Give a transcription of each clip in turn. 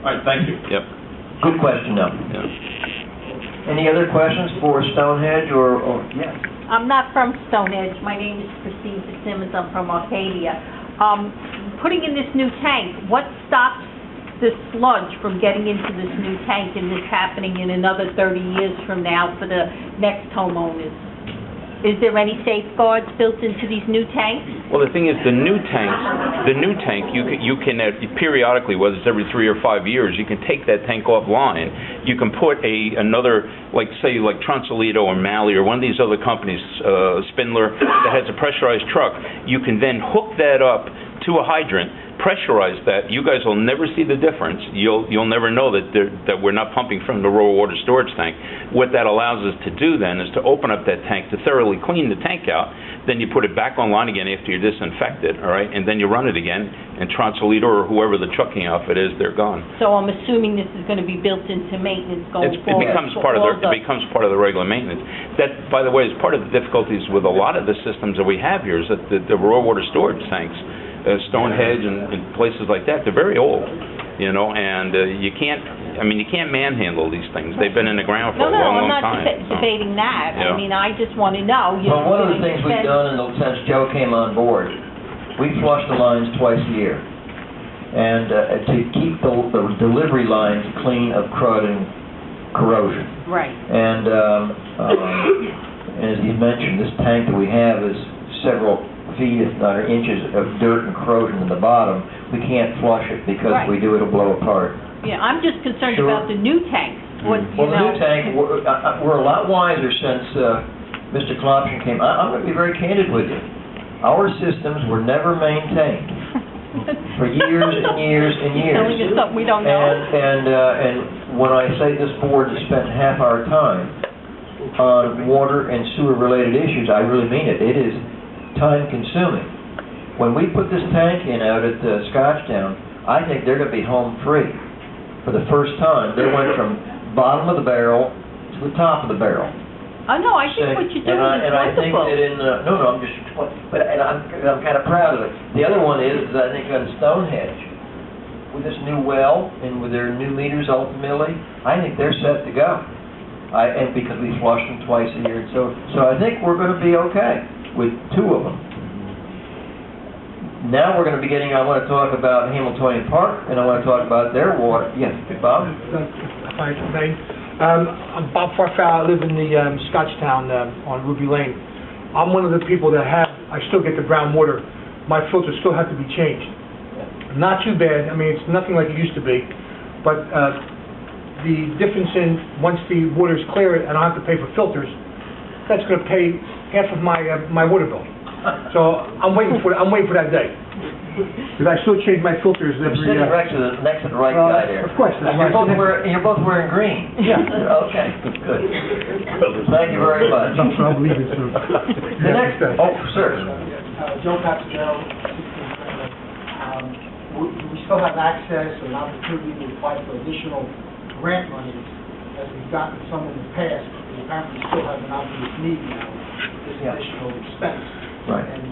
All right, thank you. Yep. Good question, though. Yeah. Any other questions for Stonehenge or yes? I'm not from Stonehenge. My name is Christine Fitzsimmons. I'm from Arcadia. Putting in this new tank, what stops the sludge from getting into this new tank and this happening in another 30 years from now for the next homeowners? Is there any safeguards built into these new tanks? Well, the thing is, the new tank, you can periodically, whether it's every 3 or 5 years, you can take that tank offline. You can put another, like Tronsolito or Malley or one of these other companies, Spindler, that has a pressurized truck. You can then hook that up to a hydrant, pressurize that. You guys will never see the difference. You'll never know that we're not pumping from the raw water storage tank. What that allows us to do then is to open up that tank to thoroughly clean the tank out. Then you put it back online again after you disinfect it, all right? And then you run it again, and Tronsolito or whoever the trucking outfit is, they're gone. So I'm assuming this is going to be built into maintenance going forward. It becomes part of the regular maintenance. That, by the way, is part of the difficulties with a lot of the systems that we have here. Is that the raw water storage tanks, Stonehenge and places like that, they're very old, you know, and you can't manhandle these things. They've been in the ground for a long time. I'm not debating that. Yeah. I mean, I just want to know. Well, one of the things we've done since Joe came on board, we flush the lines twice a year, and to keep the delivery lines clean of crud and corrosion. Right. And as he mentioned, this tank that we have is several feet, if not inches, of dirt and corrosion in the bottom. We can't flush it because if we do, it'll blow apart. Yeah, I'm just concerned about the new tanks. Well, the new tank, we're a lot wiser since Mr. Klopshin came. I'm going to be very candid with you. Our systems were never maintained for years and years and years. Telling us something we don't know. And when I say this board has spent half our time on water and sewer related issues, I really mean it. It is time consuming. When we put this tank in out at Scotchtown, I think they're going to be home free. For the first time, they went from bottom of the barrel to the top of the barrel. Oh no, I think what you're doing is I think wonderful. that I'm kind of proud of it. The other one is I think on Stonehenge, with this new well and with their new meters ultimately, I think they're set to go. And because we flush them twice a year, so I think we're going to be okay with two of them. Now we're going to be getting, I want to talk about Hamiltonian Park, and I want to talk about their water. Yes, Bob? Hi, I'm Bob Farfall. I live in the Scotchtown on Ruby Lane. I'm one of the people that I still get the brown water. My filters still have to be changed. Not too bad. I mean, it's nothing like it used to be. But the difference in, once the water is clear and I don't have to pay for filters, that's going to pay half of my water bill. So I'm waiting for that day. Because I still change my filters every year. You're sitting next to the right guy there. Of course. You're both wearing green. Yeah. Okay, good. Thank you very much. I'll believe it soon. The next, sir. Joe Capsicano, we still have access and opportunity to apply for additional grant monies as we've gotten some in the past. We apparently still have an obvious need now, this additional expense. Right. And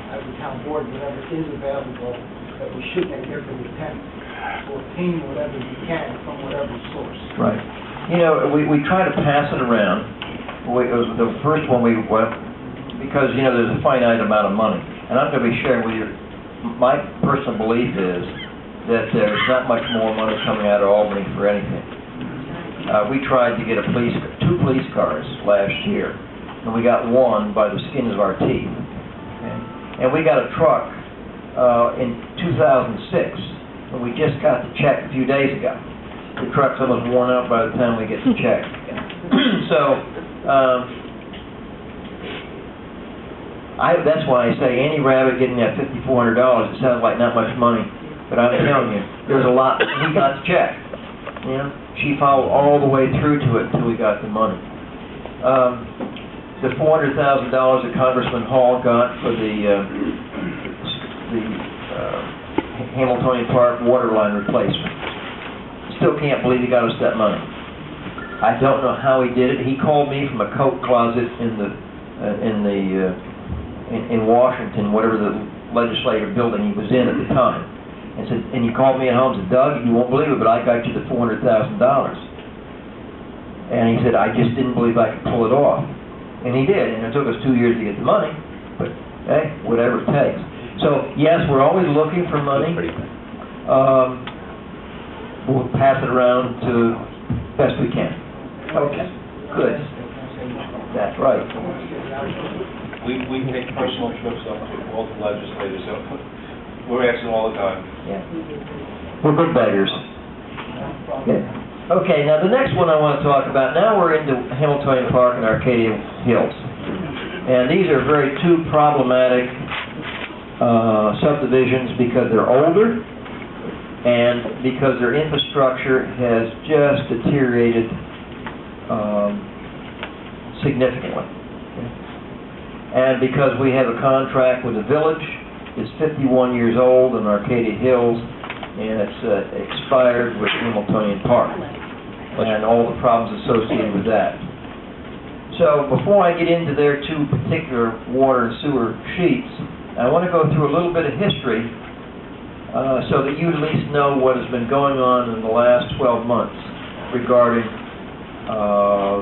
as a town board, whatever is available, that we should make every attempt to obtain whatever we can from whatever source. Right. You know, we try to pass it around. The first one we went, because, you know, there's a finite amount of money. And I'm going to be sharing with you, my personal belief is that there's not much more money coming out of Albany for anything. We tried to get two police cars last year, and we got one by the skin of our teeth. Okay? And we got a truck in 2006, and we just got the check a few days ago. The truck's almost worn out by the time we get the check. So, that's why I say Andy Rabbit getting that $5,400, it sounds like not much money, but I'm telling you, there's a lot. We got the check. You know, she followed all the way through to it until we got the money. The $400,000 that Congressman Hall got for the Hamiltonian Park water line replacement. Still can't believe he got us that money. I don't know how he did it. He called me from a coat closet in Washington, whatever the legislative building he was in at the time. And said, and he called me at home and said, Doug, you won't believe it, but I got you the $400,000. And he said, I just didn't believe I could pull it off. And he did, and it took us 2 years to get the money, but hey, whatever it takes. So, yes, we're always looking for money. We'll pass it around to best we can. Okay, good. That's right. We take personal trips up to all the legislators. We're asking all the time. Yeah. We're good beggars. Yeah. Okay, now the next one I want to talk about, now we're into Hamiltonian Park and Arcadia Hills. And these are two problematic subdivisions because they're older and because their infrastructure has just deteriorated significantly. And because we have a contract with the village, it's 51 years old in Arcadia Hills, and it's expired with Hamiltonian Park, and all the problems associated with that. So before I get into their two particular water and sewer sheets, I want to go through a little bit of history so that you at least know what has been going on in the last 12 months regarding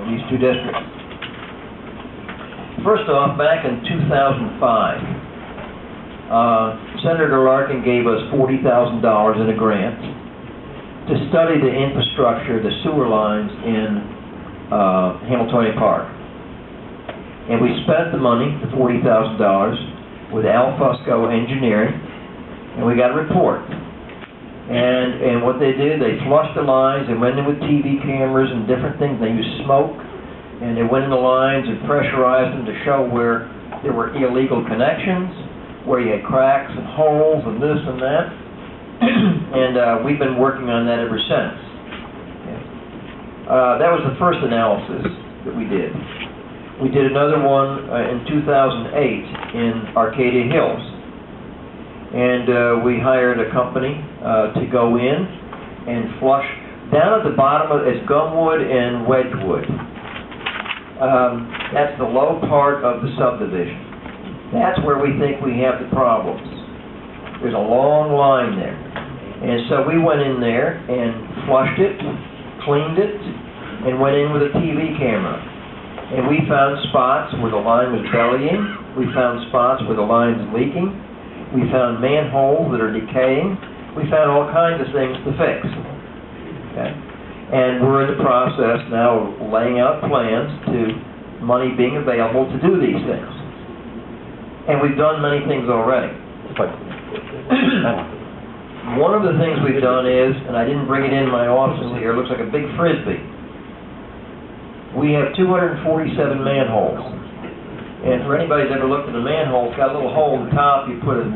these two districts. First off, back in 2005, Senator Larkin gave us $40,000 in a grant to study the infrastructure, the sewer lines in Hamiltonian Park. And we spent the money, the $40,000, with Al Fusco Engineering, and we got a report. And what they did, they flushed the lines, they went in with TV cameras and different things, they used smoke, and they went in the lines and pressurized them to show where there were illegal connections, where you had cracks and holes and this and that. And we've been working on that ever since. That was the first analysis that we did. We did another one in 2008 in Arcadia Hills. And we hired a company to go in and flush. Down at the bottom of it's Gumwood and Wedgewood. That's the low part of the subdivision. That's where we think we have the problems. There's a long line there. And so we went in there and flushed it, cleaned it, and went in with a TV camera. And we found spots where the line was bellying. We found spots where the line is leaking. We found manholes that are decaying. We found all kinds of things to fix. Okay? And we're in the process now of laying out plans to money being available to do these things. And we've done many things already. One of the things we've done is, and I didn't bring it in my office here, it looks like a big Frisbee. We have 247 manholes. And for anybody who's ever looked at a manhole, it's got a little hole in the top, you put a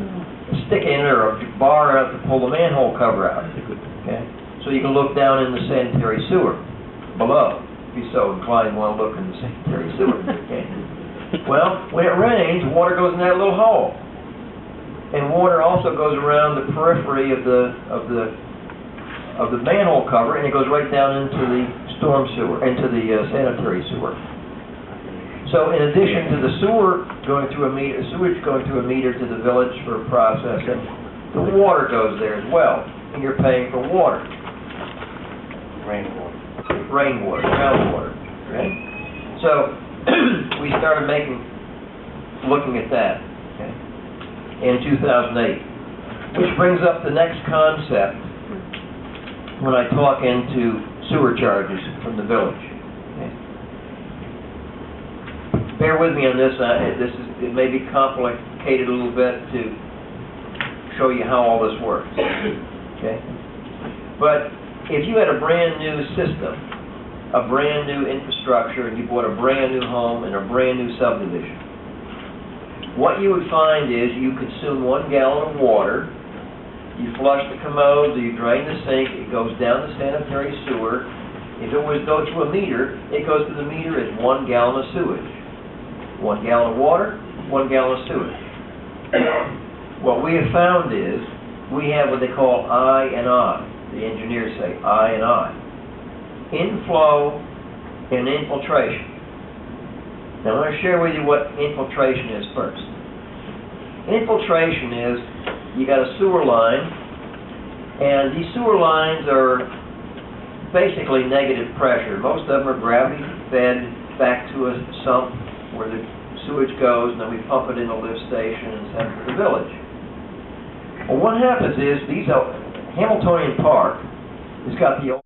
stick in it or a bar out to pull the manhole cover out. Okay? So you can look down in the sanitary sewer below, if you're so inclined to want to look in the sanitary sewer. Okay? Well, when it rains, water goes in that little hole, and water also goes around the periphery of the manhole cover, and it goes right down into the storm sewer, into the sanitary sewer. So, in addition to the sewer going through a meter, sewage going through a meter to the village for processing, the water goes there as well, and you're paying for water. Rainwater, groundwater. Right? So. We started looking at that, okay, in 2008, which brings up the next concept when I talk into sewer charges from the village. Okay. Bear with me on this. It may be complicated a little bit to show you how all this works. Okay, but if you had a brand new system, a brand new infrastructure, and you bought a brand new home in a brand new subdivision, what you would find is you consume 1 gallon of water, you flush the commode, you drain the sink, it goes down the sanitary sewer. If it was go to a meter, it goes to the meter as 1 gallon of sewage. 1 gallon of water, 1 gallon of sewage. What we have found is we have what they call I and I. The engineers say I and I. Inflow and infiltration. Now I'm going to share with you what infiltration is first. Infiltration is, you got a sewer line, And these sewer lines are basically negative pressure. Most of them are gravity fed back to a sump where the sewage goes, and then we pump it in a lift station and send it to the village. Well, what happens is, Hamiltonian Park has got the